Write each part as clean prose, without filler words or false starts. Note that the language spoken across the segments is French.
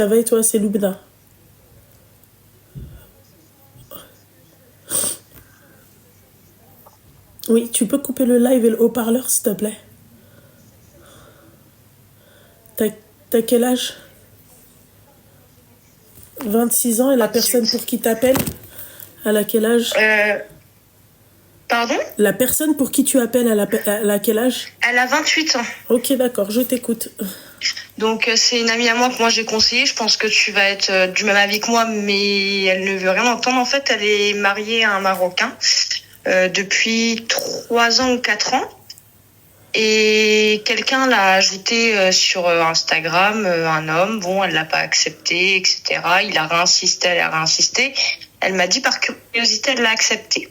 Ça va et toi, c'est Loubna. Oui, tu peux couper le live et le haut-parleur, s'il te plaît. T'as t'as quel âge? 26 ans et la personne 28. pour qui t'appelles, elle a quel âge? Pardon? La personne pour qui tu appelles, elle a quel âge? Elle a 28 ans. Ok, d'accord, je t'écoute. Donc, c'est une amie à moi que moi j'ai conseillé. Je pense que tu vas être du même avis que moi, mais elle ne veut rien entendre. En fait, elle est mariée à un Marocain depuis 3 ans ou 4 ans. Et quelqu'un l'a ajouté sur Instagram, un homme. Bon, elle l'a pas accepté, etc. Il a réinsisté, elle a réinsisté. Elle m'a dit par curiosité, elle l'a accepté.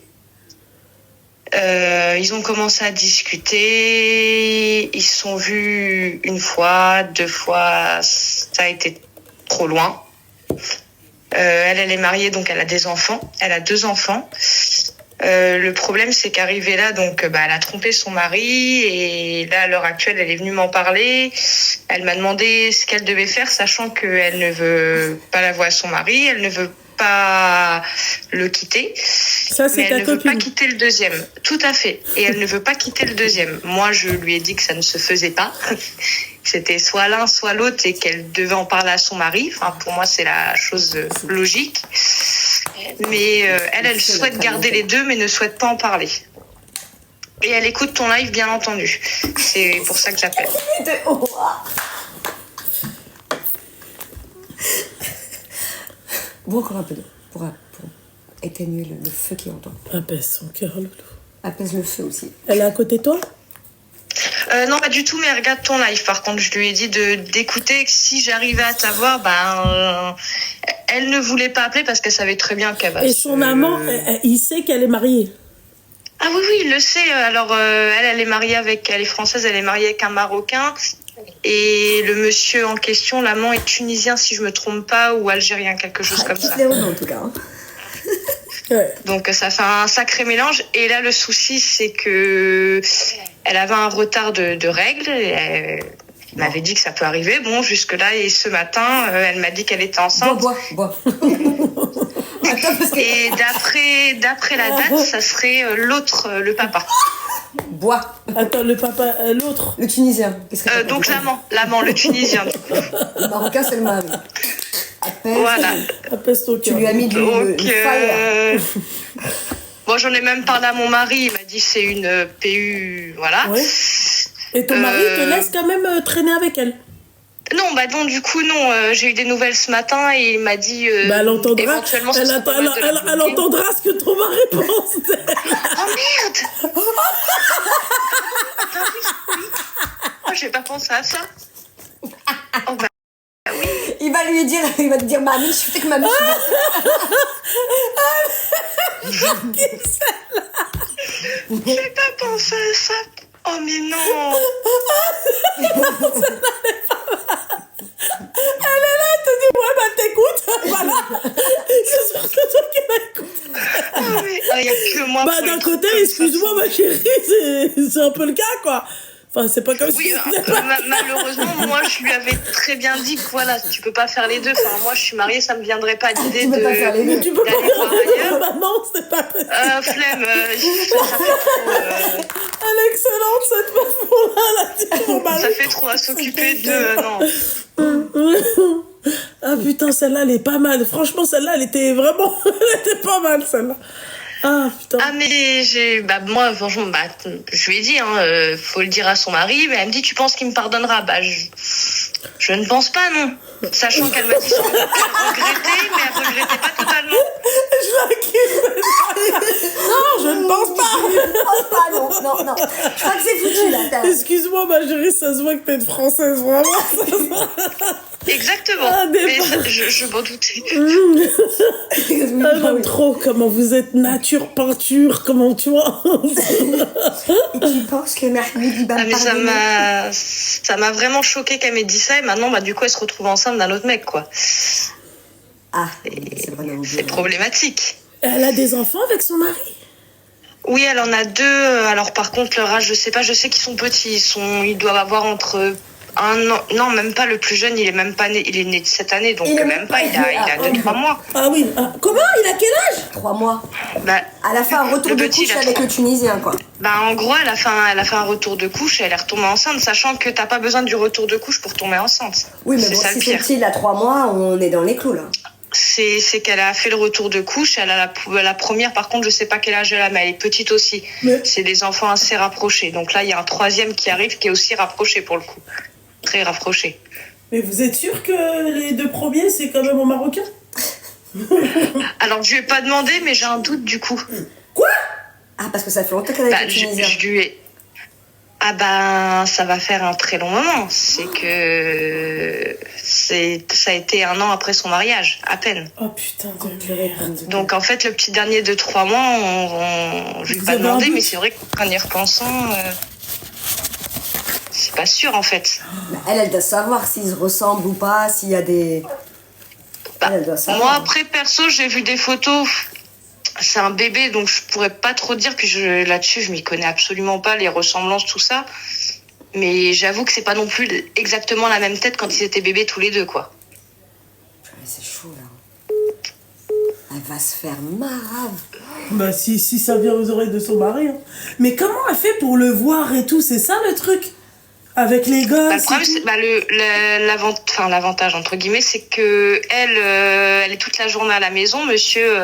Ils ont commencé à discuter. Ils se sont vus une fois, 2 fois. Ça a été trop loin. Elle est mariée, donc elle a des enfants. Elle a 2 enfants. Le problème, c'est qu'arrivée là, donc, elle a trompé son mari et là, à l'heure actuelle, elle est venue m'en parler. Elle m'a demandé ce qu'elle devait faire, sachant qu'elle ne veut pas l'avouer à son mari, elle ne veut pas le quitter, Ça, c'est mais ta elle ne veut pas copine. quitter le deuxième. Tout à fait. Et elle ne veut pas quitter le deuxième. Moi, je lui ai dit que ça ne se faisait pas. C'était soit l'un, soit l'autre et qu'elle devait en parler à son mari. Enfin, pour moi, c'est la chose logique. Mais elle souhaite garder les deux, mais ne souhaite pas en parler. Et elle écoute ton live, bien entendu. C'est pour ça que j'appelle. Bois encore un peu d'eau pour éteigner le feu qui entend. Apaise son cœur, Loulou. Apaise le feu aussi. Elle est à côté de toi? Non, pas du tout, mais elle regarde ton live. Par contre, je lui ai dit d'écouter. Si j'arrivais à t'avoir, elle ne voulait pas appeler parce qu'elle savait très bien qu'elle va Et son amant, il sait qu'elle est mariée? Ah oui, il le sait. Alors, elle est mariée elle est française, elle est mariée avec un Marocain. Et le monsieur en question, l'amant est tunisien, si je me trompe pas, ou algérien, quelque chose comme ça. En tout cas. Ouais. Donc, ça fait un sacré mélange. Et là, le souci, c'est que elle avait un retard de règles. Elle m'avait dit que ça peut arriver. Bon, jusque-là, et ce matin, elle m'a dit qu'elle était enceinte. Bois. Attends, parce que... Et d'après la date, ça serait l'autre, le papa. Bois. Attends, le papa, l'autre. Le Tunisien. Donc l'amant, le Tunisien. Le Marocain, c'est le mari. Apaise. Voilà. Apaise ton Tu cœur. lui as mis Donc, du fire. bon, j'en ai même parlé à mon mari. Il m'a dit c'est une PU, voilà. Ouais. Et ton mari te laisse quand même traîner avec elle? Non, non, du coup, non. J'ai eu des nouvelles ce matin et il m'a dit Elle entendra, éventuellement ça serait pas mal de la elle bloquer. entendra ce que ton mari pense d'elle. Oh merde. Attends, oui. Oh, j'ai pas pensé à ça. Oh, Il va te dire, mamie, je sais que mamie. j'ai pas pensé à ça. Oh mais non. Elle est là, elle te dit, ouais, t'écoute. Voilà. C'est sûr que c'est toi qui m'écoutes. Oh, mais il y a que moi. pour D'un les trucs côté, comme excuse-moi, ça. ma chérie, c'est un peu le cas, quoi. Enfin, c'est pas comme Oui, si c'était pas... malheureusement, moi, je lui avais très bien dit que voilà, tu peux pas faire les deux. Enfin, moi, je suis mariée, ça me viendrait pas l'idée Tu peux pas faire les deux. Mais tu peux pas d'aller voir faire ailleurs. bah non, c'est pas possible. Flemme, ça fait trop. Elle est excellente, cette meuf, là, dit mon mari. Ça fait trop à s'occuper de. Non. Ah putain, celle-là, elle est pas mal. Franchement, celle-là, elle était vraiment... elle était pas mal, celle-là. Ah putain. Ah, mais moi, franchement, je lui ai dit, faut le dire à son mari, mais elle me dit, tu penses qu'il me pardonnera? Je ne pense pas, non. Sachant qu'elle m'a dit qu'elle regrettait, mais elle regrettait pas totalement. Je la kiffe. Non, je ne pense pas. Non. Je crois que c'est foutu, là. Excuse-moi, ma chérie, ça se voit que t'es une Française, vraiment. Exactement. Ah, mais je m'en doutais. J'aime trop comment vous êtes nature, peinture, comment tu vois. Et tu penses que Mahmoud, il va me Mais pardonner? ça m'a vraiment choqué qu'elle m'ait dit ça, et maintenant, du coup, elle se retrouve enceinte d'un autre mec, quoi. Ah, c'est vraiment C'est problématique. Elle a des enfants avec son mari? Oui, elle en a 2. Alors par contre, leur âge, je sais pas. Je sais qu'ils sont petits. Ils doivent avoir entre Ah non, non, même pas. Le plus jeune, il est même pas né. Il est né de cette année, donc Il est même pas. Il a 2-3 mois. Ah oui. Ah, comment? Il a quel âge? 3 mois. Bah, Elle a fait un retour le de petit, couche il a avec 3. le Tunisien, quoi. Bah, en gros, elle a fait un retour de couche et elle est retombée enceinte, sachant que t'as pas besoin du retour de couche pour tomber enceinte. Oui, mais c'est bon, ça si le son pire. petit, il a 3 mois, on est dans les clous, là. C'est qu'elle a fait le retour de couche. Elle a la première, par contre, je sais pas quel âge elle a, mais elle est petite aussi. Mais- C'est des enfants assez rapprochés. Donc là, il y a un troisième qui arrive, qui est aussi rapproché pour le coup. Très rapproché. Mais vous êtes sûr que les 2 premiers, c'est quand même au Marocain? Alors, je lui ai pas demandé, mais j'ai un doute du coup. Quoi? Ah, parce que ça fait longtemps qu'elle est Bah, avec le Tunisien. je lui ai... Ah ben, ça va faire un très long moment. C'est que ça a été 1 an après son mariage, à peine. Oh putain de merde. Donc en fait, le petit dernier de 3 mois, je lui ai Vous pas avez un demandé, doute? mais c'est vrai qu'en y repensant, c'est pas sûr en fait. Bah, elle doit savoir s'ils se ressemblent ou pas, s'il y a des... Bah, Elle doit savoir. moi après perso, j'ai vu des photos. C'est un bébé, donc je pourrais pas trop dire. Puis là-dessus, je m'y connais absolument pas, les ressemblances, tout ça. Mais j'avoue que c'est pas non plus exactement la même tête quand ils étaient bébés tous les deux, quoi. Ouais, c'est chaud, là. Elle va se faire marave. Bah si ça vient aux oreilles de son mari. Hein. Mais comment elle fait pour le voir et tout? C'est ça le truc? Avec les Bah, gosses le problème, et tout. c'est l'avantage entre guillemets, c'est que elle est toute la journée à la maison. Monsieur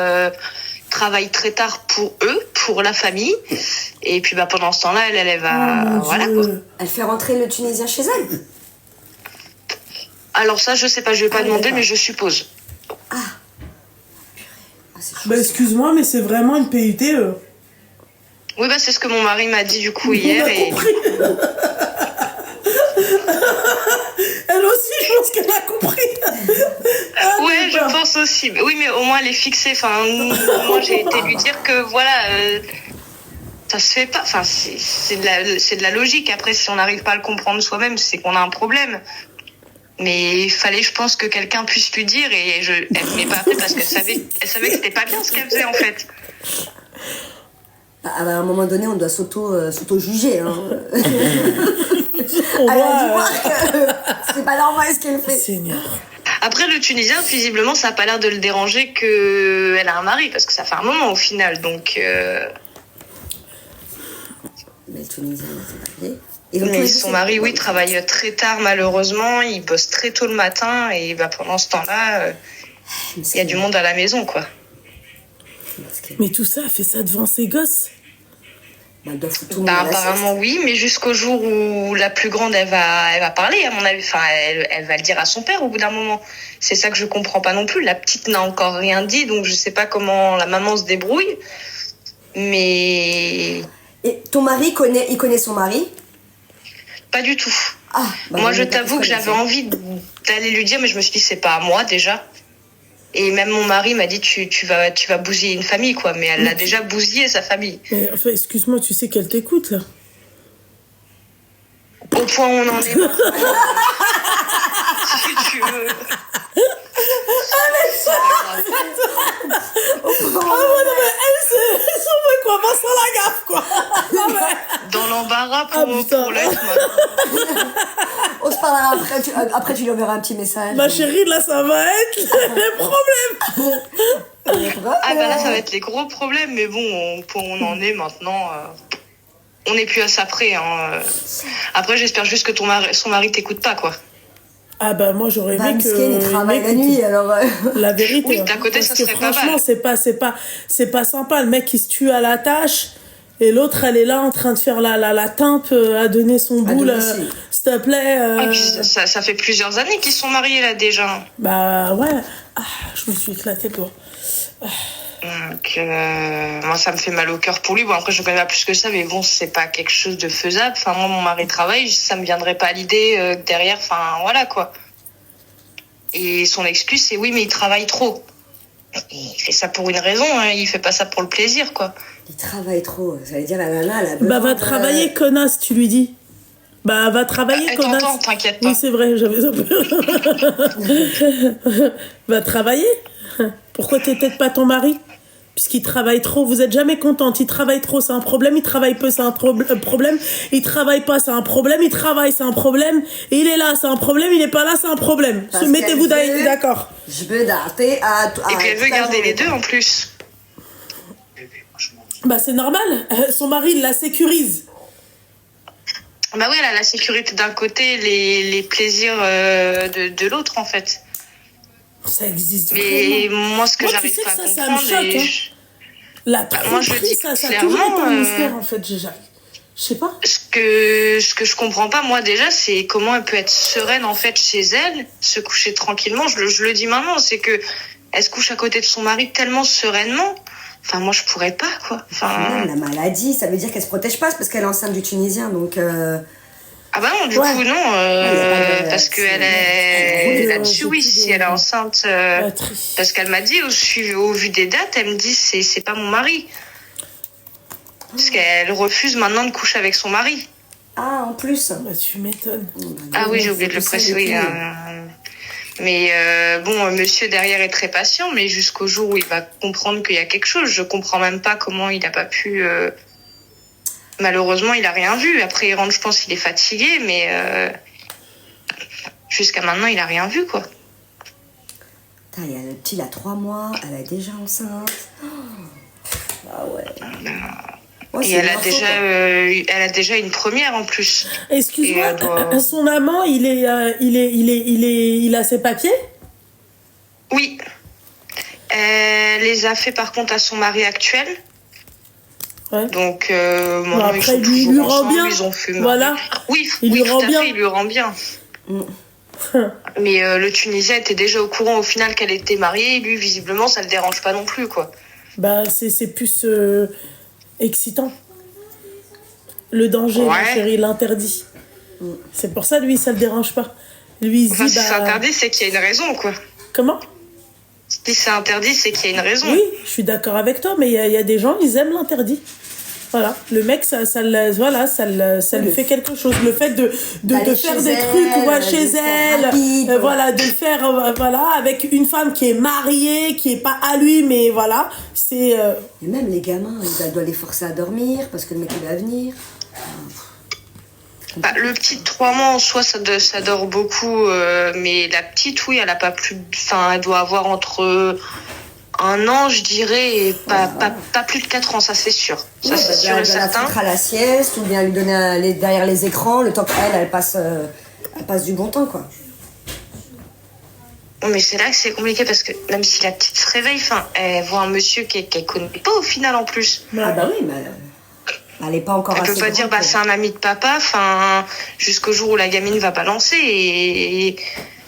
travaille très tard pour eux, pour la famille. Et puis bah pendant ce temps-là, elle va, Oh mon voilà. Dieu. Quoi. Elle fait rentrer le Tunisien chez elle. Alors ça, je sais pas, je vais pas Ah oui, demander, d'accord. mais je suppose. Ah, c'est chaud. Bah excuse-moi, mais c'est vraiment une PUTE. Oui, bah c'est ce que mon mari m'a dit du coup On hier. a Et compris. Elle aussi, je pense qu'elle a compris. Ah, ouais, mais je bah. pense aussi. Oui, mais au moins elle est fixée. Enfin, moi j'ai été lui dire que voilà. Ça se fait pas. Enfin, c'est de la logique. Après, si on n'arrive pas à le comprendre soi-même, c'est qu'on a un problème. Mais il fallait, je pense, que quelqu'un puisse lui dire. Et elle m'est pas appelée parce qu'elle savait que c'était pas bien ce qu'elle faisait en fait. Bah, à un moment donné, on doit s'auto-juger. Hein. On Elle a voit, dû voir que c'est pas normal ce qu'elle fait. Seigneur. Après, le Tunisien, visiblement, ça a pas l'air de le déranger qu'elle a un mari parce que ça fait un moment au final. Donc. Mais le Tunisien, c'est marié. Et donc, tous Mais les son deux, mari, c'est- oui, travaille très tard malheureusement. Il bosse très tôt le matin et bah, pendant ce temps-là, il y a du monde à la maison, quoi. Mais tout ça, elle fait ça devant ses gosses. Bah, elle doit foutre tout le Bah, monde à la apparemment sieste. oui, mais jusqu'au jour où la plus grande elle va parler à mon avis. Enfin, elle va le dire à son père au bout d'un moment. C'est ça que je comprends pas non plus. La petite n'a encore rien dit, donc je sais pas comment la maman se débrouille. Mais Et ton mari, il connaît son mari? pas du tout. Ah, bah, Moi, on je est pas t'avoue tous que j'avais connaissants. envie d'aller lui dire, mais je me suis dit c'est pas à moi déjà. Et même mon mari m'a dit tu vas bousiller une famille quoi, mais elle l'a déjà bousillé sa famille. Mais enfin, excuse-moi, tu sais qu'elle t'écoute là. Au point où on en est. Si tu veux. Ah ouais, non mais elle s'en va quoi, Vincent Lagaffe quoi. Non mais... Dans l'embarras Ah, putain. pour l'être, moi. On se parlera après. Après, tu lui enverras un petit message. Ma chérie, là ça va être le problème. Ah bah là ça va être les gros problèmes, mais bon, au point où on en est maintenant, on n'est plus à ça près. Hein. Après j'espère juste que son mari t'écoute pas quoi. Ah bah moi j'aurais Bah, aimé que... Miskin, il travaille la nuit, alors... La vérité. Oui, hein. d'un côté, Parce ça que serait pas franchement, mal. c'est pas sympa. Le mec, il se tue à la tâche. Et l'autre, elle est là en train de faire la tempe, à donner son boule. domicile. S'il te plaît. Ah, puis ça fait plusieurs années qu'ils sont mariés là déjà. Bah ouais. Ah, je me suis éclaté le doigt. Donc moi ça me fait mal au cœur pour lui. Bon après je connais pas plus que ça, mais bon c'est pas quelque chose de faisable. Enfin moi mon mari travaille, ça me viendrait pas à l'idée derrière. Enfin voilà quoi. Et son excuse c'est oui mais il travaille trop. Il fait ça pour une raison, hein. Il fait pas ça pour le plaisir quoi. Il travaille trop. Ça veut dire la nana, elle a Bah besoin va de- travailler, connasse, tu lui dis. Bah va travailler, Elle connasse. t'entend, t'inquiète pas. Oui, c'est vrai, j'avais un peu... Va travailler. Pourquoi t'aides pas ton mari? puisqu'il travaille trop. Vous êtes jamais contente. Il travaille trop, c'est un problème. Il travaille peu, c'est un problème. Il travaille pas, c'est un problème. Il travaille, c'est un problème. Et il est là, c'est un problème. Il est pas là, c'est un problème. Mettez-vous d'accord. Je veux dater à... Et puis elle veut garder les deux en plus. Bah c'est normal. Son mari, il la sécurise. Bah oui, elle a la sécurité d'un côté, les plaisirs de l'autre, en fait. Ça existe Mais vraiment. moi, ce que Moi, j'arrive tu sais pas que à ça comprendre... me choque, hein. La moi, je tromperie, dis ça a clairement, toujours été un mystère, en fait. Je sais pas. Ce que je comprends pas, moi, déjà, c'est comment elle peut être sereine, en fait, chez elle, se coucher tranquillement. Je le dis maintenant, c'est que elle se couche à côté de son mari tellement sereinement. Enfin, moi, je pourrais pas, quoi. Même la maladie, ça veut dire qu'elle se protège pas, c'est parce qu'elle est enceinte du Tunisien, donc... Ah bah non, du coup, non, parce qu'elle est là-dessus, oui, si elle est enceinte, parce qu'elle m'a dit, au vu des dates, elle me dit, c'est pas mon mari. Parce qu'elle refuse maintenant de coucher avec son mari. Ah, en plus. Bah, tu m'étonnes. Ah oui, j'ai oublié de le préciser. Mais bon, monsieur derrière est très patient, mais jusqu'au jour où il va comprendre qu'il y a quelque chose, je comprends même pas comment il a pas pu... Malheureusement, il a rien vu. Après, il rentre, je pense qu'il est fatigué, mais jusqu'à maintenant, il a rien vu, quoi. Putain, il y a le petit, il a 3 mois, elle est déjà enceinte. Ah ouais. Et elle a déjà une première en plus. Excuse-moi, son amant, il a ses papiers? Oui. Elle les a fait par contre à son mari actuel. Ouais. Donc, bon, après, il lui rend bien. Ils ont fait voilà. Oui, il lui rend bien. Il lui rend bien. Mais le Tunisien était déjà au courant au final qu'elle était mariée. Et lui, visiblement, ça le dérange pas non plus, quoi. Bah, c'est plus excitant. Le danger, ouais. Ma chérie, l'interdit. C'est pour ça, lui, ça le dérange pas. Lui, il se dit, si c'est interdit, c'est qu'il y a une raison, quoi. Comment? Si c'est interdit, c'est qu'il y a une raison. Oui, je suis d'accord avec toi, mais il y a des gens, ils aiment l'interdit. Voilà, le mec, ça lui fait quelque chose. Le fait de faire des trucs chez elle, voilà, de le faire voilà, avec une femme qui est mariée, qui est pas à lui, mais voilà, c'est... Et même les gamins, il doit les forcer à dormir parce que le mec il va venir. Bah, le petit de 3 mois en soi, ça dort beaucoup, mais la petite, oui, elle a pas plus... Enfin, elle doit avoir entre... 1 an, je dirais, et pas plus de 4 ans, ça c'est sûr. Ça c'est sûr et certain. La foutre à la sieste, ou bien lui donner derrière les écrans, le temps qu'elle passe du bon temps, quoi. Mais c'est là que c'est compliqué, parce que même si la petite se réveille, elle voit un monsieur qu'elle connaît pas au final en plus. Ah bah oui, mais elle est pas encore assez Elle peut pas dire, c'est un ami de papa, jusqu'au jour où la gamine va balancer, et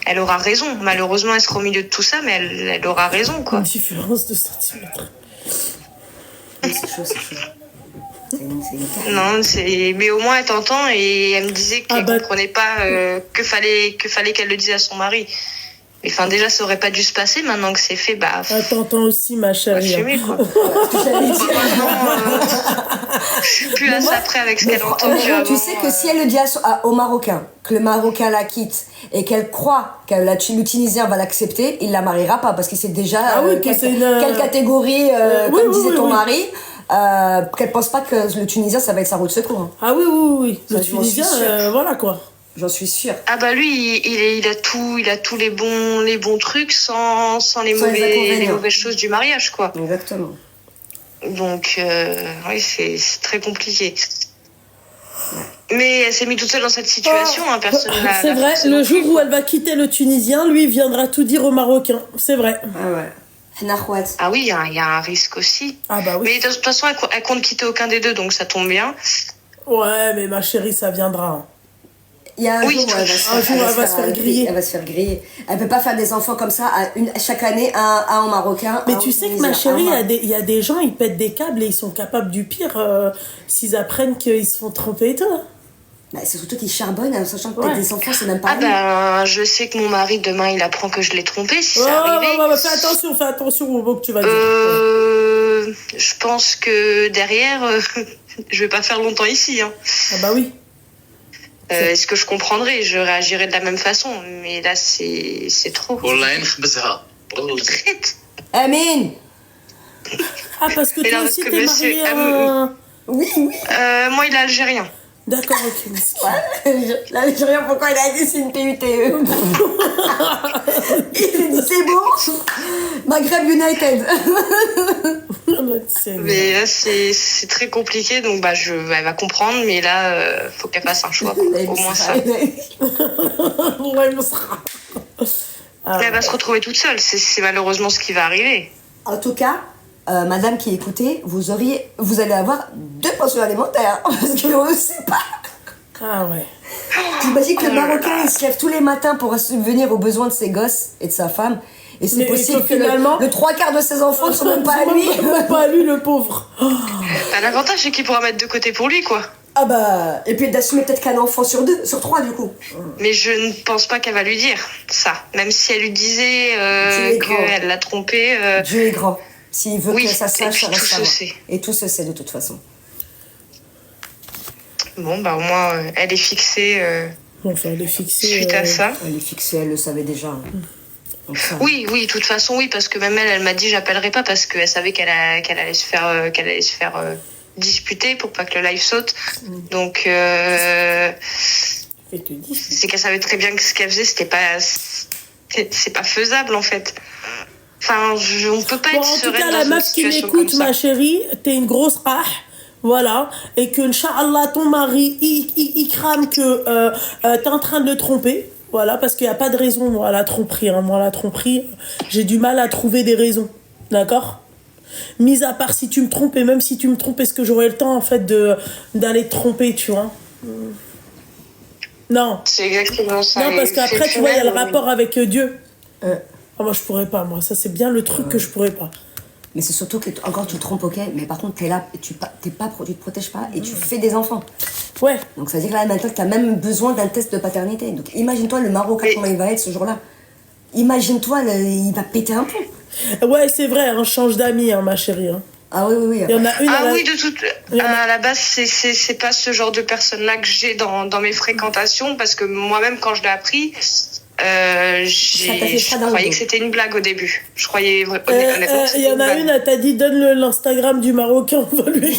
elle aura raison. Malheureusement, elle sera au milieu de tout ça, mais elle aura raison, quoi. Une différence de centimètres. Oui, c'est chaud. C'est une non, mais au moins elle t'entend, et elle me disait qu'elle comprenait pas que fallait qu'elle le dise à son mari. Mais déjà, ça aurait pas dû se passer. Maintenant que c'est fait, Elle t'entend aussi, ma chérie. Assumer, quoi. Je suis plus à ça près avec ce qu'elle entend. Tu sais que si elle le dit au Marocain, que le Marocain la quitte et qu'elle croit que le Tunisien va l'accepter, il la mariera pas parce qu'il sait déjà quelle catégorie, comme disait ton mari. Qu'elle pense pas que le Tunisien ça va être sa roue de secours. Hein. Ah oui. Le Tunisien, voilà quoi. J'en suis sûre. Ah bah lui, il a tous les bons trucs sans les mauvaises choses du mariage, quoi. Exactement. Donc oui, c'est très compliqué. Mais elle s'est mise toute seule dans cette situation, personne n'a... C'est vrai, le jour où elle va quitter le Tunisien, lui viendra tout dire aux Marocains, c'est vrai. Ah ouais. Ah oui, il y a un risque aussi. Ah bah oui. Mais de toute façon, elle compte quitter aucun des deux, donc ça tombe bien. Ouais, mais ma chérie, ça viendra. Il y a un jour où elle va se faire griller. Elle va se faire griller. Elle peut pas faire des enfants comme ça chaque année, un en marocain. Mais tu sais que ma chérie, il y a des gens, ils pètent des câbles et ils sont capables du pire s'ils apprennent qu'ils se font tromper et tout. Bah, c'est surtout qu'ils charbonnent, en sachant que des enfants, c'est même pas je sais que mon mari, demain, il apprend que je l'ai trompé, si ça arrivait. Fais attention au mot que tu vas dire. Je pense que derrière, je vais pas faire longtemps ici. Hein. Ah bah oui. Est-ce que je comprendrais? Je réagirais de la même façon, mais là, c'est trop. Arrête. Amin. Ah, parce que toi aussi, t'es mariée à... Oui. Moi, il est algérien. D'accord, ok. Ouais, l'Algérien, pourquoi il a dit c'est une PUTE? Il dit c'est bon, Maghreb United. Mais là, c'est très compliqué, donc elle va comprendre, mais là, faut qu'elle fasse un choix. Au moins ça. Elle va se retrouver toute seule, c'est malheureusement ce qui va arriver. En tout cas, madame qui écoutait, vous allez avoir 2 pensions alimentaires, parce qu'on ne sait pas. Ah ouais. T'imagines que le Marocain, il se lève tous les matins pour subvenir aux besoins de ses gosses et de sa femme, et c'est possible que finalement, le 3/4 de ses enfants ne sont même pas à lui. Même pas à lui, le pauvre. L'avantage, c'est qu'il pourra mettre de côté pour lui, quoi. Ah bah, et puis d'assumer peut-être qu'un enfant sur 3 du coup. Mais je ne pense pas qu'elle va lui dire ça. Même si elle lui disait qu'elle l'a trompé. Dieu est grand. S'il veut que ça sache, ça tout se sait. Et tout se sait de toute façon. Bon, bah au moins, elle est fixée. Enfin, elle est fixée. Suite à ça. Elle est fixée, elle le savait déjà. Enfin. Oui, de toute façon, oui, parce que même elle m'a dit j'appellerai pas parce qu'elle savait qu'elle allait se faire disputer pour pas que le live saute. Donc c'est qu'elle savait très bien que ce qu'elle faisait c'est pas faisable en fait. Enfin, on peut pas être sereine dans une situation comme ça. En tout cas, la meuf qui m'écoute, ma chérie, t'es une grosse rah. Voilà, et que Inch'Allah ton mari il crame que t'es en train de le tromper. Voilà, parce qu'il n'y a pas de raison à la tromperie. Moi, la tromperie, j'ai du mal à trouver des raisons. D'accord ? Mis à part si tu me trompes, et même si tu me trompes, est-ce que j'aurais le temps, en fait, d'aller te tromper, tu vois ? Non. C'est exactement ça. Non, parce qu'après, tu vois, il y a le rapport avec Dieu. Moi, je pourrais pas, moi. Ça, c'est bien le truc que je pourrais pas. Mais c'est surtout que, encore, tu te trompes, ok, mais par contre, t'es là, tu te protèges pas et tu fais des enfants. Ouais. Donc, ça veut dire que là, maintenant, t'as même besoin d'un test de paternité. Donc, imagine-toi le Marocain, comment il va être ce jour-là. Imagine-toi, il va péter un plomb. Ouais, c'est vrai, change d'amis, ma chérie. Ah oui. Il y en a une. Oui, à la base, c'est pas ce genre de personne-là que j'ai dans mes fréquentations, parce que moi-même, quand je l'ai appris, je croyais que c'était une blague au début. Je croyais honnêtement que c'était il y en a une, elle t'a dit donne l'Instagram du Marocain, on va lui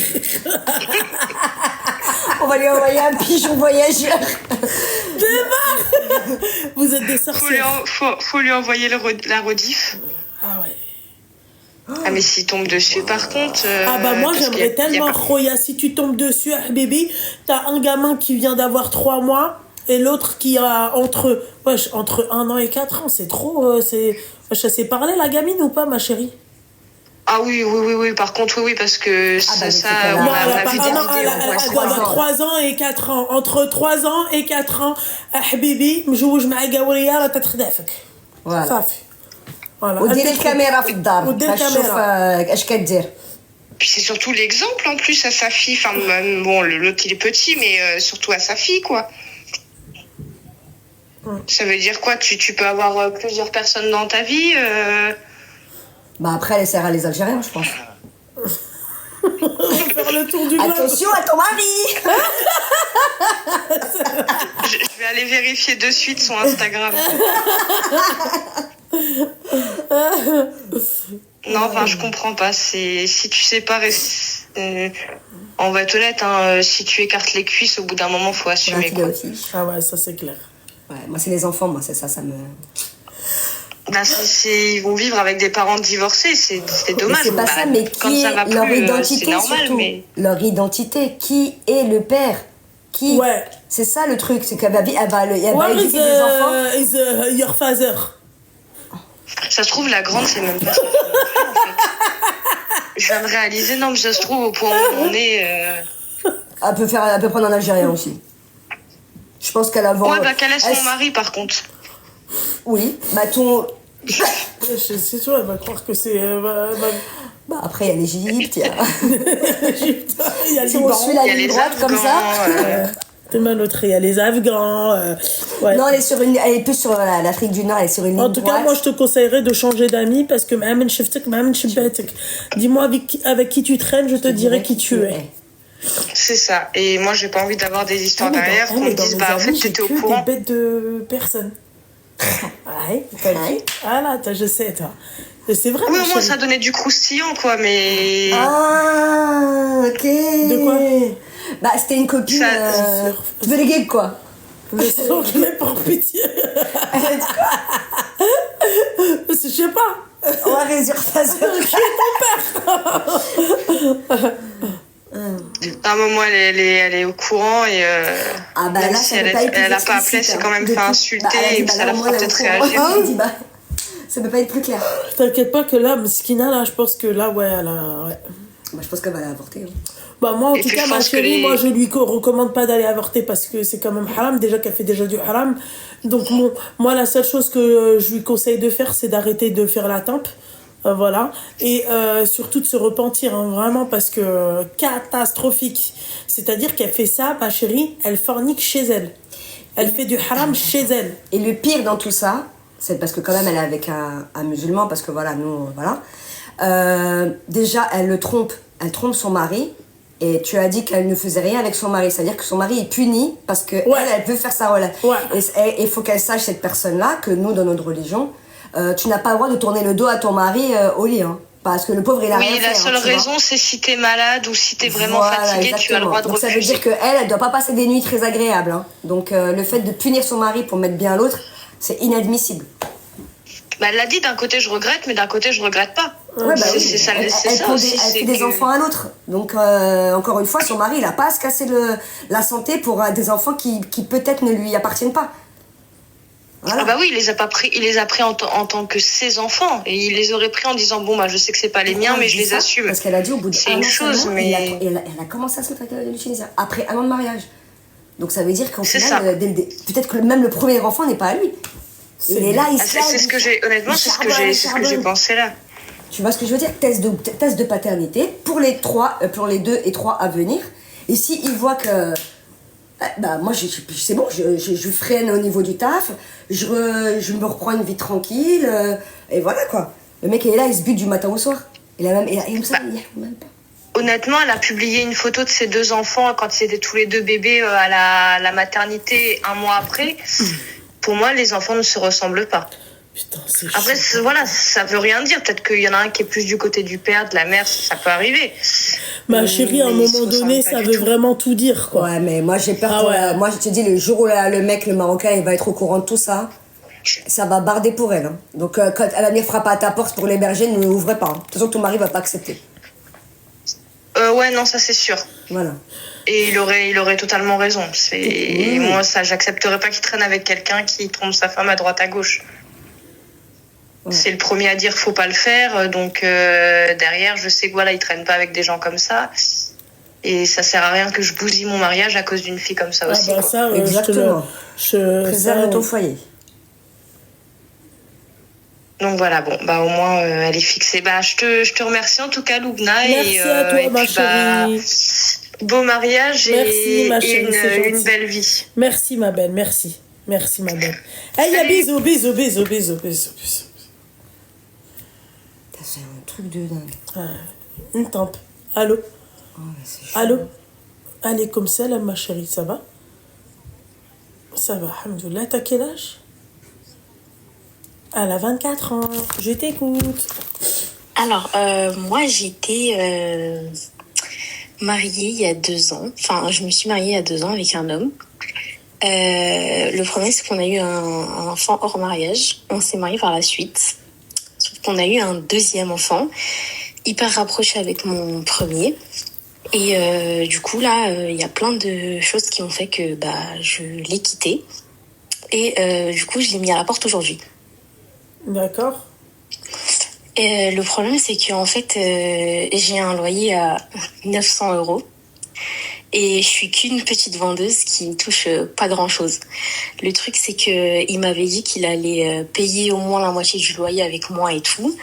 on va lui envoyer un pigeon voyageur. Vous êtes des sorcières. Faut lui envoyer la rediff. Ah ouais. Ah mais s'il tombe dessus par contre... moi j'aimerais tellement Roya, si tu tombes dessus, bébé, t'as un gamin qui vient d'avoir 3 mois et l'autre qui a entre 1 an et 4 ans, c'est trop... ça s'est parlé la gamine ou pas, ma chérie? Ah oui, par contre oui, parce que on a vu des vidéos. Elle doit avoir 3 ans et 4 ans. Entre 3 ans et 4 ans, حبيبي مجوج مع قوريه راه تتخدافك. صافي. Voilà. وديري الكاميرا في الدار باش تشوف اش كدير. Puis c'est surtout l'exemple en plus à sa fille. Enfin bon, l'autre il est petit, mais surtout à sa fille quoi. Ça veut dire quoi? Tu peux avoir plusieurs personnes dans ta vie. Bah après elle essaiera les Algériens, je pense. Faire le tour du globe. Attention à ton mari. Je vais aller vérifier de suite son Instagram. Non, enfin, je comprends pas. Si tu sais pas on va être honnête, si tu écartes les cuisses, au bout d'un moment, faut assumer. Quoi. Ah ouais, ça c'est clair. Ouais, moi c'est les enfants, moi c'est ça me. Ils vont vivre avec des parents divorcés, c'est dommage. Mais c'est pas ça, mais qui est leur identité c'est normal, surtout. Mais... Leur identité, qui est le père? Qui? Ouais. C'est ça le truc, c'est qu'elle va éduquer des enfants. Is your father? Ça se trouve, la grande, c'est même pas ça. En fait. Je viens de réaliser, non, mais ça se trouve, au point où on est... Elle peut prendre un Algérien aussi. Je pense qu'elle a... Ouais, qu'elle laisse son mari, par contre. Oui, bah ton... C'est sûr, elle va croire que c'est... Bah après, il y a l'Égypte, il y a... Il y a si on suit la ligne droite comme ça... Demain, l'autre, il y a les Afghans. Ouais. Non, elle est plus sur l'Afrique du Nord, elle est sur une ligne droite. En tout cas, moi, je te conseillerais de changer d'amis parce que dis-moi avec qui tu traînes, je te dirai qui tu es. C'est ça. Et moi, j'ai pas envie d'avoir des histoires derrière qu'on me dise, en fait, t'étais au courant. Des bêtes de personnes. Ouais, t'as dit. Ah là, je sais, toi. C'est vrai. Oui, au moins ça donnait du croustillant, quoi, mais. Ah, ok. De quoi? Bah, c'était une copine. Tu veux les gigs, quoi? Le sang que les pour pitié. Je sais pas. On va résurfacer. Qui est ton père? À un moment, elle est au courant et Ah bah même là, si ça elle peut pas être plus n'a pas appelé, c'est quand même fait insulter et ça la fera peut-être réagir. Ça peut pas être plus clair. T'inquiète pas que là, Mskina, là, je pense que là, ouais, elle a... Ouais. Bah, je pense qu'elle va l'avorter. Hein. Bah moi, en tout cas, ma chérie, moi, je lui recommande pas d'aller avorter parce que c'est quand même haram, déjà qu'elle fait déjà du haram. Donc, bon, moi, la seule chose que je lui conseille de faire, c'est d'arrêter de faire la tempe. Voilà. Et surtout de se repentir, hein, vraiment, parce que catastrophique. C'est-à-dire qu'elle fait ça, ma chérie, elle fornique chez elle. Elle fait du haram chez elle. Et le pire dans tout ça, c'est parce que quand même, elle est avec un musulman, parce que voilà, nous, voilà. Déjà, elle trompe son mari. Et tu as dit qu'elle ne faisait rien avec son mari. C'est-à-dire que son mari est puni parce que elle peut faire sa relation. Ouais. Et il faut qu'elle sache, cette personne-là, que nous, dans notre religion, tu n'as pas le droit de tourner le dos à ton mari au lit. Hein. Parce que le pauvre, il a rien fait. Oui, la seule raison, c'est si t'es malade ou si t'es vraiment fatigué, exactement. Tu as le droit de refuser. Donc ça veut dire qu'elle ne doit pas passer des nuits très agréables. Hein. Donc le fait de punir son mari pour mettre bien l'autre, c'est inadmissible. Bah, elle l'a dit, d'un côté je regrette, mais d'un côté je regrette pas. Ouais, bah oui. C'est ça elle fait des enfants à l'autre. Donc, encore une fois, son mari, il n'a pas à se casser la santé pour des enfants qui peut-être ne lui appartiennent pas. Voilà. Ah bah oui, il les a pris en tant que ses enfants. Et il les aurait pris en disant, bon, bah, je sais que c'est pas les miens, mais je les assume. Parce qu'elle a dit au bout de c'est une chose, mais... elle a commencé à se mettre avec le Tunisien, après 1 an de mariage. Donc, ça veut dire qu'en final, peut-être que même le premier enfant n'est pas à lui. Il est là, il se c'est ce que j'ai, honnêtement, c'est ce que j'ai pensé là. Tu vois ce que je veux dire? Test de paternité pour les 2 et 3 à venir. Et s'il voit que bah moi c'est bon, je freine au niveau du taf, je me reprends une vie tranquille et voilà quoi. Le mec il est là, il se bute du matin au soir. Il a même pas. Honnêtement, elle a publié une photo de ses 2 enfants quand ils étaient tous les 2 bébés à la maternité 1 mois après. Pour moi, les enfants ne se ressemblent pas. Putain, c'est après, voilà, ça veut rien dire. Peut-être qu'il y en a un qui est plus du côté du père, de la mère, ça peut arriver. Ma chérie, à un moment donné, ça veut vraiment tout dire, quoi. Ouais, mais moi, j'ai peur. Moi, je te dis, le jour où le mec, le Marocain, il va être au courant de tout ça, ça va barder pour elle. Hein. Donc, quand elle va venir frapper à ta porte pour l'héberger, ne l'ouvrez pas. Hein. De toute façon, ton mari va pas accepter. Ouais, non, ça, c'est sûr. Voilà. Et il aurait totalement raison. Moi, ça, j'accepterais pas qu'il traîne avec quelqu'un qui trompe sa femme à droite à gauche. Ouais. C'est le premier à dire faut pas le faire. Donc derrière, je sais que voilà, il traîne pas avec des gens comme ça. Et ça sert à rien que je bousille mon mariage à cause d'une fille comme ça aussi. Bah ça, exactement. Préserve ton foyer. Donc voilà, bon, bah au moins elle est fixée. Bah je te remercie en tout cas, Loubna. Merci à toi, ma chérie. Beau mariage. Merci, ma chérie, et une belle vie. Merci ma belle, merci. Merci ma belle. Hey, bisous. T'as fait un truc de dingue. Une tempe. Allô? Oh, allô? Allez, comme ça là, ma chérie, ça va? Ça va, alhamdoulilah. T'as quel âge? Elle a 24 ans. Je t'écoute. Alors, moi, j'étais mariée il y a 2 ans. Enfin, je me suis mariée il y a 2 ans avec un homme. Le problème, c'est qu'on a eu un enfant hors mariage. On s'est mariés par la suite. Sauf qu'on a eu un 2e enfant, hyper rapproché avec mon premier. Et du coup, là, il y a plein de choses qui ont fait que je l'ai quitté. Et du coup, je l'ai mis à la porte aujourd'hui. D'accord. Et le problème, c'est qu'en fait, j'ai un loyer à 900 €. Et je suis qu'une petite vendeuse qui ne touche pas grand-chose. Le truc, c'est qu'il m'avait dit qu'il allait payer au moins la moitié du loyer avec moi et tout.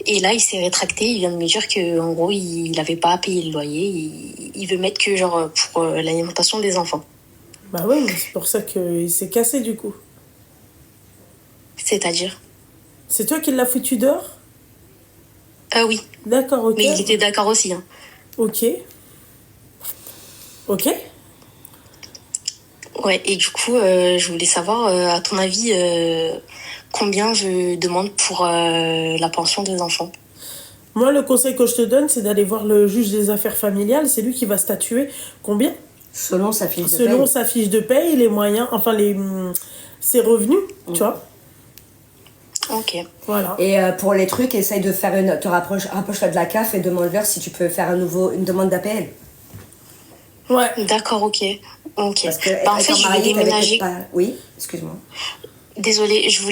Et là, il s'est rétracté. Il vient de me dire qu'en gros, il n'avait pas à payer le loyer. Il veut mettre que genre pour l'alimentation des enfants. Bah oui, c'est pour ça qu'il s'est cassé du coup. C'est-à-dire? C'est toi qui l'as foutu dehors? Oui. D'accord, ok. Mais il était d'accord aussi. Hein. Ok. Ouais, et du coup, je voulais savoir, à ton avis, combien je demande pour la pension des enfants? Moi, le conseil que je te donne, c'est d'aller voir le juge des affaires familiales. C'est lui qui va statuer combien. Selon sa fiche de paye. Selon sa fiche de paye, les moyens, enfin, ses revenus, tu vois. Ok. Voilà. Et pour les trucs, essaye de faire rapproche-toi de la CAF et demande-leur si tu peux faire une demande d'APL. Ouais. D'accord, ok. Parce que en fait, je voulais déménager. Oui, excuse-moi. Désolée, je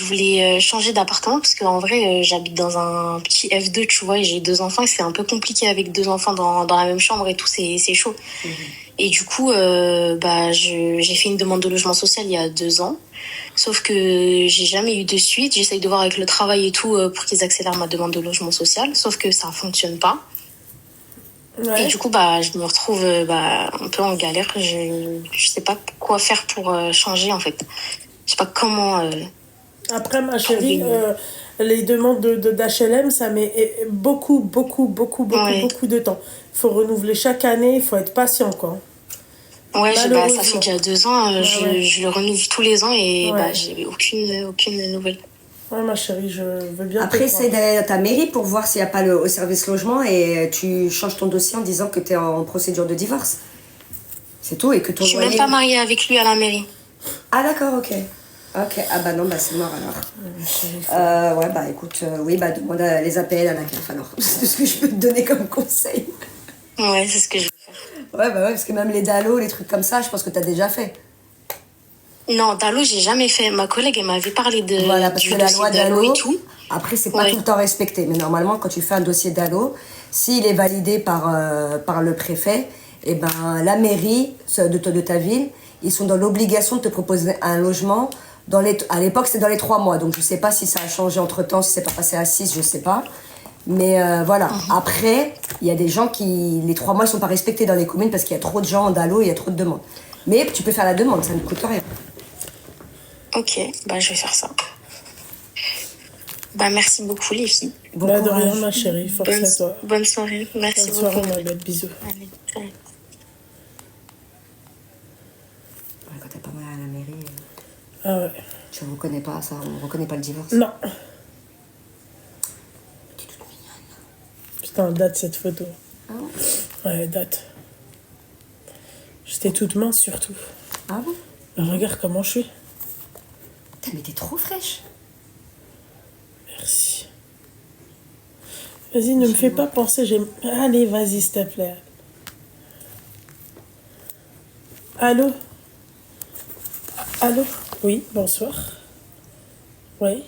voulais changer d'appartement parce qu'en vrai, j'habite dans un petit F2, tu vois, et j'ai 2 enfants et c'est un peu compliqué avec 2 enfants dans la même chambre et tout, c'est chaud. Et du coup, j'ai fait une demande de logement social il y a 2 ans. Sauf que j'ai jamais eu de suite. J'essaye de voir avec le travail et tout pour qu'ils accélèrent ma demande de logement social. Sauf que ça fonctionne pas. Ouais. Et du coup, je me retrouve un peu en galère. Je sais pas quoi faire pour changer, en fait. Je sais pas comment... Après, ma chérie, les demandes d'HLM, ça met beaucoup de temps. Il faut renouveler chaque année, il faut être patient, quoi. Ouais, ça fait déjà 2 ans, je le renouvelle tous les ans et j'ai aucune nouvelle. Ouais, ma chérie, je veux bien. Après, essaye d'aller à ta mairie pour voir s'il n'y a pas au service logement et tu changes ton dossier en disant que tu es en procédure de divorce. C'est tout et que ton Je suis même pas mariée avec lui à la mairie. Ah d'accord, ok. Ok, non, c'est mort alors. Écoute, demande les APL à la CAF alors. C'est ce que je peux te donner comme conseil. Ouais, c'est ce que je vais faire. Ouais, parce que même les DALO, les trucs comme ça, je pense que t'as déjà fait. Non, DALO, j'ai jamais fait. Ma collègue, elle m'avait parlé de parce que la loi DALO et tout. Après, c'est pas tout le temps respecté. Mais normalement, quand tu fais un dossier DALO, s'il est validé par le préfet, la mairie de ta ville, ils sont dans l'obligation de te proposer un logement. À l'époque, c'était dans les 3 mois. Donc, je sais pas si ça a changé entre-temps, si c'est pas passé à 6, je sais pas. Mais voilà. Après, il y a des gens qui... Les 3 mois, ils sont pas respectés dans les communes parce qu'il y a trop de gens en DALO, il y a trop de demandes. Mais tu peux faire la demande, ça ne coûte rien. Ok, je vais faire ça. Merci beaucoup, les filles. De rien, ma chérie. Force à toi. Bonne soirée. Merci beaucoup. Bonne soirée, ma belle. Bisous. Allez. Quand t'es pas mal à la mairie... Ah ouais. Tu ne reconnais pas ça, on ne reconnaît pas le divorce. Non. T'es toute mignonne. Putain, date cette photo. Ah bon? Ouais, date. J'étais toute mince surtout. Ah bon? Regarde comment je suis. Mais t'es trop fraîche. Merci. Vas-y, ne me fais pas penser. Allez, vas-y, s'il te plaît. Allô? Allô? Oui, bonsoir. Oui.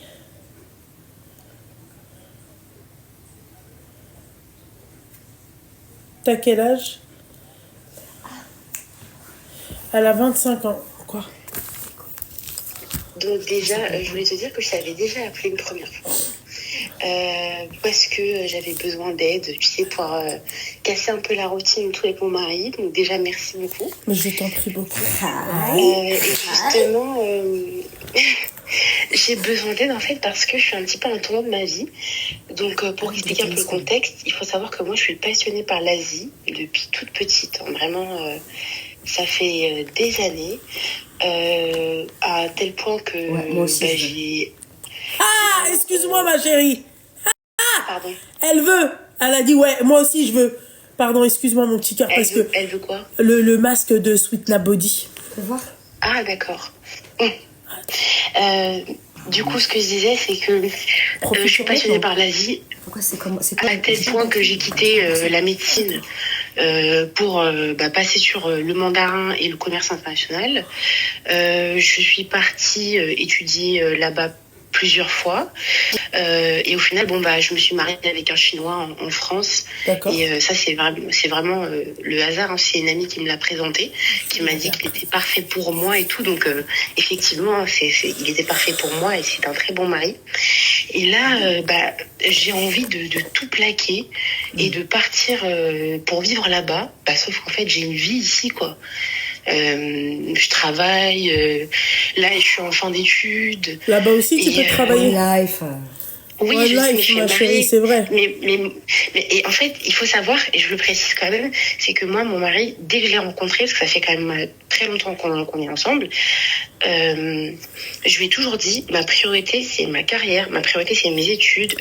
T'as quel âge? Elle a 25 ans. Quoi? Donc déjà, je voulais te dire que je t'avais déjà appelé une première fois. Parce que j'avais besoin d'aide, tu sais, pour casser un peu la routine et tout avec mon mari. Donc déjà, merci beaucoup. Mais je t'en prie beaucoup. Et justement, j'ai besoin d'aide en fait parce que je suis un petit peu à un tournant de ma vie. Donc pour expliquer un peu le contexte, il faut savoir que moi, je suis passionnée par l'Asie depuis toute petite. Hein. Vraiment, ça fait des années. À tel point que moi aussi, j'ai... Ah, excuse-moi ma chérie. Pardon. Elle veut. Elle a dit ouais, moi aussi je veux. Pardon, excuse-moi mon petit cœur parce que... Elle veut quoi? Le masque de Sweetna Body. Tu veux voir? Ah, d'accord. Du coup, ce que je disais, c'est que je suis passionnée par l'Asie. Pourquoi c'est comme... À tel point que j'ai quitté la médecine pour passer sur le mandarin et le commerce international. Je suis partie étudier là-bas plusieurs fois. Et au final, je me suis mariée avec un Chinois en France. D'accord. Et ça, c'est vraiment le hasard. Hein. C'est une amie qui me l'a présenté, qui m'a dit qu'il était parfait pour moi et tout. Donc, effectivement, il était parfait pour moi et c'est un très bon mari. Et là, j'ai envie de tout plaquer et de partir pour vivre là-bas. Sauf qu'en fait, j'ai une vie ici, quoi. Je travaille. Là, je suis en fin d'études. Là-bas aussi, tu peux travailler. Life. Oui, ouais, je sais, mais je suis ma chérie, mariée. c'est vrai. Et en fait, il faut savoir, et je le précise quand même, c'est que moi, mon mari, dès que je l'ai rencontré, parce que ça fait quand même très longtemps qu'on est ensemble, je lui ai toujours dit, ma priorité, c'est ma carrière, ma priorité, c'est mes études.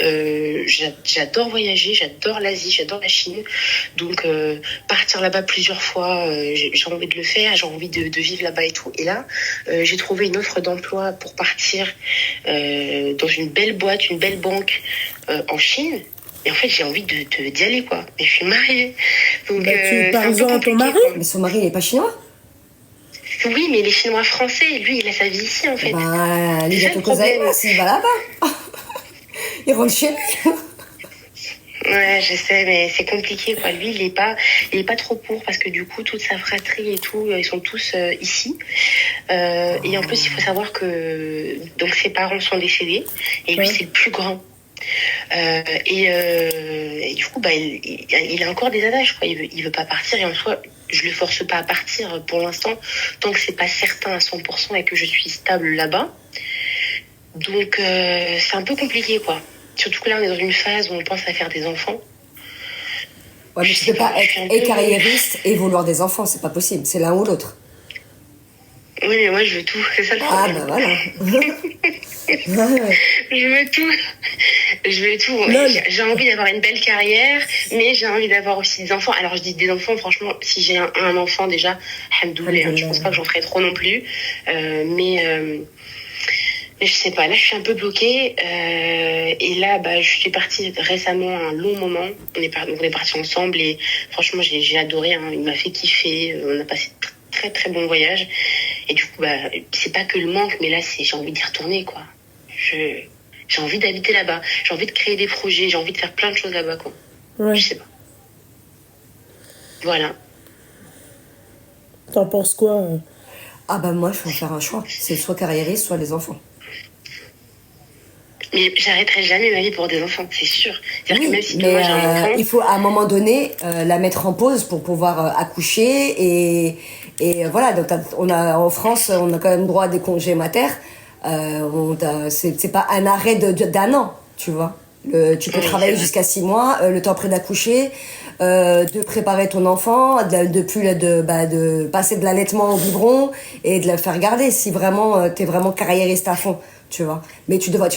J'adore voyager, j'adore l'Asie, j'adore la Chine. Donc, partir là-bas plusieurs fois, j'ai envie de le faire, j'ai envie de vivre là-bas et tout. Et là, j'ai trouvé une offre d'emploi pour partir dans une belle boîte, une belle banque en Chine. Et en fait, j'ai envie d'y aller, quoi. Mais je suis mariée. Donc, tu parles-en à ton mari. Mais son mari, il est pas chinois? Oui, mais il est chinois français. Lui, il a sa vie ici, en fait. Bah, lui, il a le tout problème. il va là-bas. Il rentre chez lui. Ouais, je sais, mais c'est compliqué, quoi. Lui, il est pas trop pour parce que du coup, toute sa fratrie et tout, ils sont tous ici. Et en plus, il faut savoir que donc ses parents sont décédés et lui, c'est le plus grand. Et du coup, bah, il a encore des adages, quoi. Il veut pas partir et en soi, je le force pas à partir pour l'instant tant que c'est pas certain à 100% et que je suis stable là-bas. Donc, c'est un peu compliqué, quoi. Surtout que là, on est dans une phase où on pense à faire des enfants. Ouais, mais tu peux pas être et carriériste et vouloir des enfants, c'est pas possible, c'est l'un ou l'autre. Oui, mais moi, je veux tout, c'est ça le problème. Ah, bah voilà. Je veux tout. Je veux tout. J'ai envie d'avoir une belle carrière, mais j'ai envie d'avoir aussi des enfants. Alors, je dis des enfants, franchement, si j'ai un enfant déjà, alhamdoulilah, je pense pas que j'en ferai trop non plus. Mais je sais pas, là, je suis un peu bloquée. Et là, bah, je suis partie récemment un long moment. On est partis ensemble et franchement, j'ai adoré. Hein. Il m'a fait kiffer. On a passé très très bon voyage. Et du coup, bah, c'est pas que le manque, mais là, j'ai envie d'y retourner, quoi. J'ai envie d'habiter là-bas. J'ai envie de créer des projets. J'ai envie de faire plein de choses là-bas, quoi. Ouais. Je sais pas. Voilà. T'en penses quoi Ah bah moi, je vais faire un choix. C'est soit carriériste, soit les enfants. Mais j'arrêterai jamais ma vie pour des enfants, c'est sûr. C'est-à-dire que même si mais moi j'ai un enfant... il faut à un moment donné la mettre en pause pour pouvoir accoucher et voilà. Donc en France, on a quand même droit à des congés mater. C'est pas un arrêt d'un an, tu vois. Tu peux travailler jusqu'à 6 mois, le temps après d'accoucher, de préparer ton enfant, de passer de l'allaitement au biberon et de le faire garder si vraiment t'es vraiment carriériste à fond, tu vois. Mais tu vas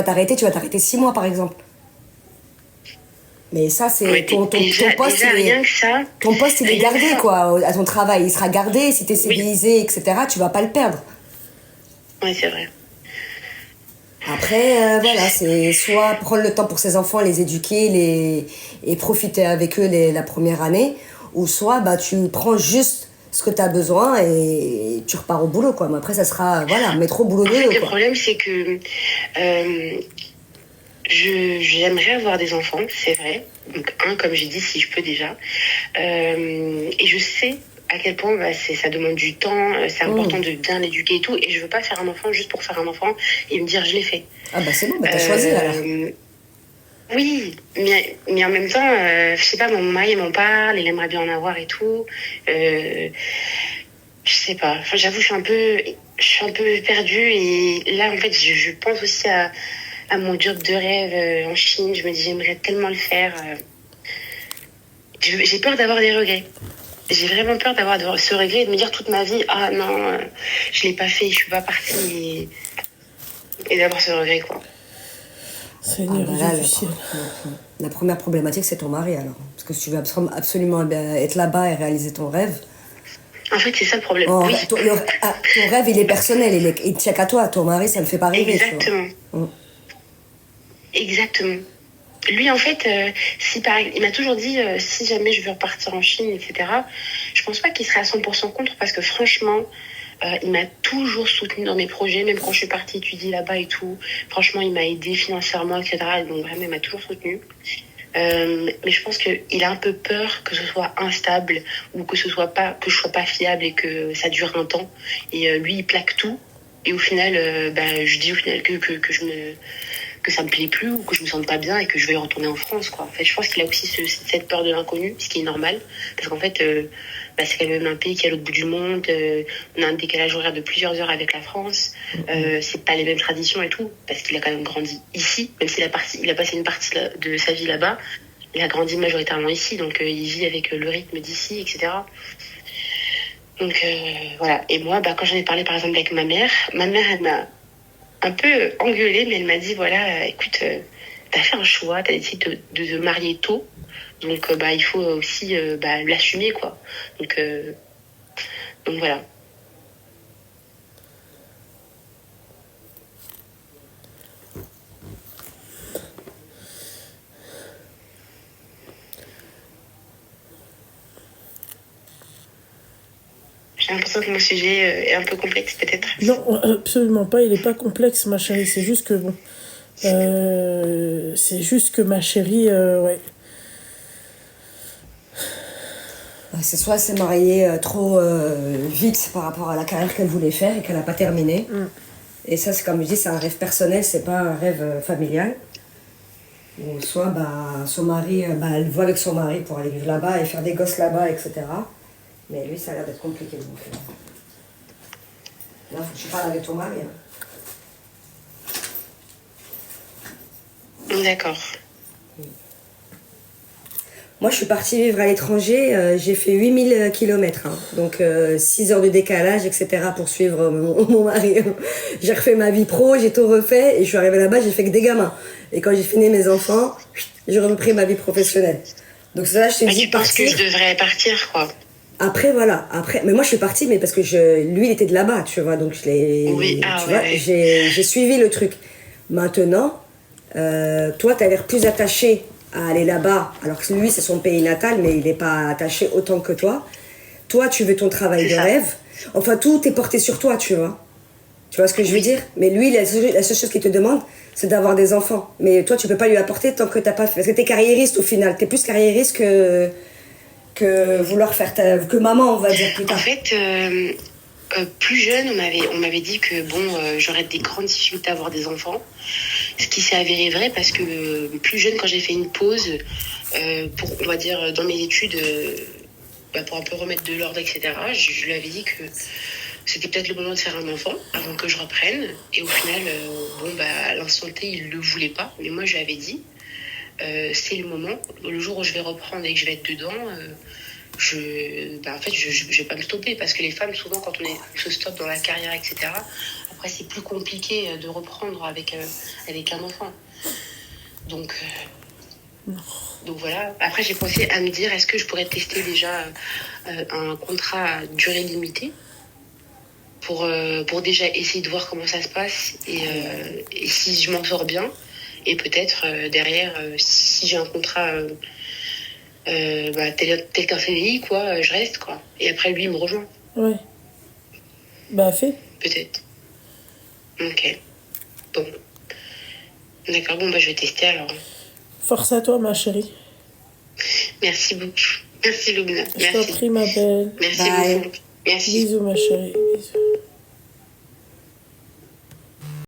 t'arrêter 6 mois par exemple. Mais ça, c'est ton poste. Ton poste, il est gardé, quoi, à ton travail. Il sera gardé. Si t'es civilisé, etc., tu vas pas le perdre. Oui, c'est vrai. Après, voilà, c'est soit prendre le temps pour ses enfants, les éduquer, et profiter avec eux la première année, ou soit bah, tu prends juste ce que tu as besoin et tu repars au boulot, quoi. Mais après, ça sera, voilà, mettre au boulot de Le problème, c'est que j'aimerais avoir des enfants, c'est vrai. Donc, comme j'ai dit, si je peux déjà. Et je sais à quel point bah, ça demande du temps, c'est important de bien l'éduquer et tout. Et je veux pas faire un enfant juste pour faire un enfant et me dire je l'ai fait. Ah bah c'est bon, bah t'as choisi alors. Oui, mais en même temps, je sais pas, mon mari m'en parle, il aimerait bien en avoir et tout. Je sais pas, enfin, j'avoue, je suis un peu perdue et là, en fait, je pense aussi à mon job de rêve en Chine. Je me dis, j'aimerais tellement le faire. J'ai peur d'avoir des regrets. J'ai vraiment peur d'avoir ce regret et de me dire toute ma vie, ah non, je l'ai pas fait, je suis pas partie et d'avoir ce regret, quoi. Seigneur Dieu du ciel. La première problématique, c'est ton mari, alors. Parce que si tu veux absolument être là-bas et réaliser ton rêve... En fait, c'est ça le problème. Oui. Ton rêve, il est personnel, il tient qu'à toi. Ton mari, ça ne le fait pas rêver. Exactement. Exactement. Lui, en fait, il m'a toujours dit, si jamais je veux repartir en Chine, etc., je pense pas qu'il serait à 100% contre, parce que franchement, il m'a toujours soutenu dans mes projets, même quand je suis partie étudier là-bas et tout. Franchement, il m'a aidé financièrement, etc. Donc vraiment, il m'a toujours soutenu. Mais je pense qu'il a un peu peur que ce soit instable ou que je sois pas fiable et que ça dure un temps. Et lui, il plaque tout. Et au final, je dis au final que que ça me plaît plus ou que je me sente pas bien et que je vais retourner en France, quoi. En fait, je pense qu'il a aussi cette peur de l'inconnu, ce qui est normal, parce qu'en fait, c'est quand même un pays qui est à l'autre bout du monde. On a un décalage horaire de plusieurs heures avec la France. C'est pas les mêmes traditions et tout, parce qu'il a quand même grandi ici, même s'il il a passé une partie de sa vie là-bas. Il a grandi majoritairement ici, donc il vit avec le rythme d'ici, etc. Donc voilà. Et moi, quand j'en ai parlé par exemple avec ma mère, elle m'a un peu engueulée, mais elle m'a dit voilà, écoute, t'as fait un choix, t'as décidé de te marier tôt, donc il faut aussi l'assumer, quoi. Donc voilà. J'ai l'impression que mon sujet est un peu complexe, peut-être. Non, absolument pas. Il n'est pas complexe, ma chérie. C'est juste que, bon... c'est juste que ma chérie... ouais. C'est soit elle s'est mariée trop vite par rapport à la carrière qu'elle voulait faire et qu'elle n'a pas terminé. Et ça, c'est comme je dis, c'est un rêve personnel, c'est pas un rêve familial. Ou soit son mari, elle voit avec son mari pour aller vivre là-bas et faire des gosses là-bas, etc. Mais lui, ça a l'air d'être compliqué. Donc, là, faut que tu parles avec ton mari. D'accord. Moi, je suis partie vivre à l'étranger, j'ai fait 8000 km, donc 6 heures de décalage, etc. pour suivre mon mari. J'ai refait ma vie pro, j'ai tout refait, et je suis arrivée là-bas, j'ai fait que des gamins. Et quand j'ai fini mes enfants, j'ai repris ma vie professionnelle. Donc ça, je te dis tu penses que je devrais partir, quoi? Après, voilà. Mais moi, je suis partie, mais parce que lui, il était de là-bas, tu vois. Donc, j'ai suivi le truc. Maintenant, toi, tu as l'air plus attaché à aller là-bas, alors que lui, c'est son pays natal, mais il n'est pas attaché autant que toi. Toi, tu veux ton travail de rêve. Enfin, tout est porté sur toi, tu vois. Tu vois ce que je veux dire? Mais lui, la seule chose qu'il te demande, c'est d'avoir des enfants. Mais toi, tu peux pas lui apporter tant que t'as pas fait. Parce que t'es carriériste, au final. T'es plus carriériste que vouloir faire que maman, on va dire plus tard. En fait, plus jeune, on m'avait dit que j'aurais des grandes difficultés à avoir des enfants. Ce qui s'est avéré vrai parce que plus jeune, quand j'ai fait une pause pour, on va dire, dans mes études, pour un peu remettre de l'ordre, etc., je lui avais dit que c'était peut-être le moment de faire un enfant avant que je reprenne. Et au final, à l'instant T, il le voulait pas. Mais moi, je lui avais dit, c'est le moment. Le jour où je vais reprendre et que je vais être dedans, je vais pas me stopper. Parce que les femmes, souvent, quand on se stoppe dans la carrière, etc., après, c'est plus compliqué de reprendre avec un enfant. Donc voilà. Après, j'ai pensé à me dire, est-ce que je pourrais tester déjà un contrat à durée limitée pour déjà essayer de voir comment ça se passe et si je m'en sors bien. Et peut-être derrière, si j'ai un contrat tel qu'un CDI, quoi, je reste, quoi. Et après, lui, il me rejoint. Ouais. Fait. Peut-être. Ok. Bon. D'accord, je vais tester alors. Force à toi, ma chérie. Merci beaucoup. Merci, Loubna. Je t'en prie, ma belle. Merci beaucoup. Merci. Bisous, ma chérie. Bisous.